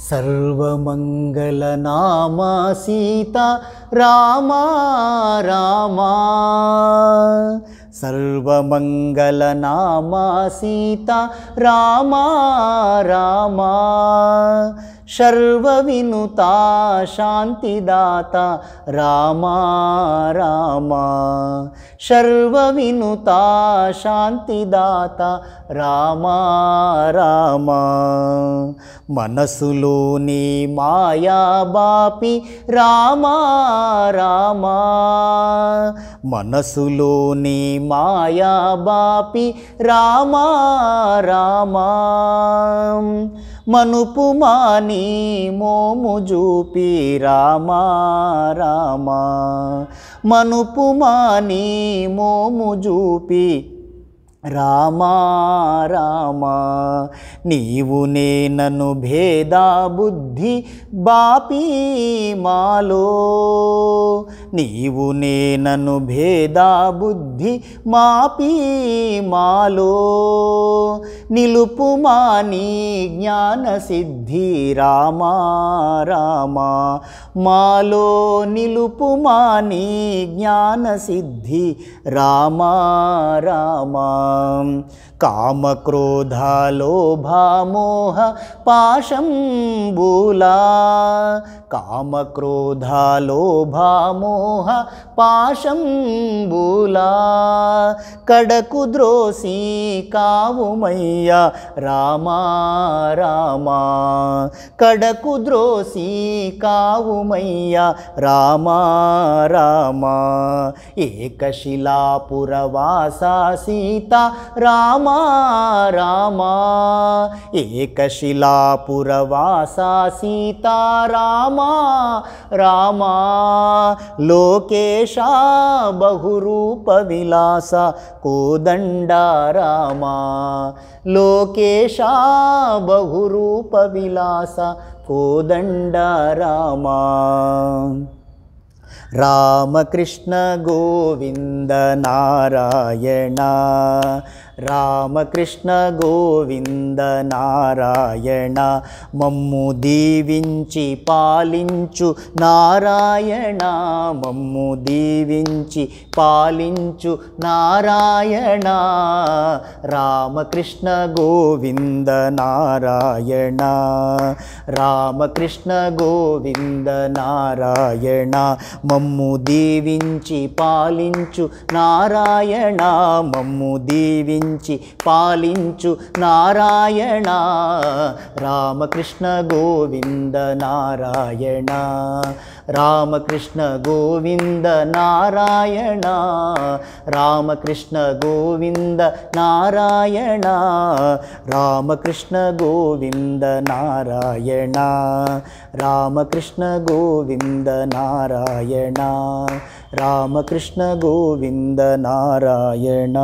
सर्वमङ्गलनामा सीता रामा रामा सर्वमङ्गलनामा सीता रामा रामा सर्वविनुता शान्तिदाता रामा रामा सर्वविनुता शान्तिदाता रामा रामा मनसुलोनी माया बापी रामा रामा मनसुलोनी माया बापी रामा रामा मनुपुमानी मोमुजूपी रामा रामा मनुपुमानी मोमुजूपी रामा रामा नीवु नेननु भेदा बुद्धि बापी मालो नीवु नेननु भेदा बुद्धि मापी मालो निलुपुमानी ज्ञान सिद्धि रामा रामा मालो निलुपुमानी ज्ञान सिद्धि रामा रामा काम क्रोधा लोभा मोह पाशंबूला काम क्रोधा लोभा मोह पाशंबूला कड़कु द्रोसी कावुमय्या रामा रामा कड़कु द्रोसी कावुमय्या रामा रामा एकशिलापुरवासा सीता रामा रामा एकशिलापुरवासा सीता रामा रामा लोकेशा बहुरूप विलासा कोदंडा रामा लोकेशा बहुरूप विलासा कोदंडा रामा रामकृष्ण गोविंद नारायण रामकृष्ण गोविंद नारायण मम्मु दीविंచి పాలించు నారాయణ మమ్ము దీవించి పాలించు నారాయణ రామకృష్ణ గోవింద నారాయణ రామకృష్ణ గోవింద నారాయణ మమ్ము దీవించి పాలించు నారాయణ మమ్ము దీవించి పాలించు నారాయణ రామకృష్ణ గోవింద నారాయణ రామకృష్ణ గోవింద నారాయణ రామకృష్ణ గోవింద నారాయణ రామకృష్ణ గోవింద నారాయణ రామకృష్ణ గోవింద నారాయణ రామకృష్ణ గోవింద నారాయణ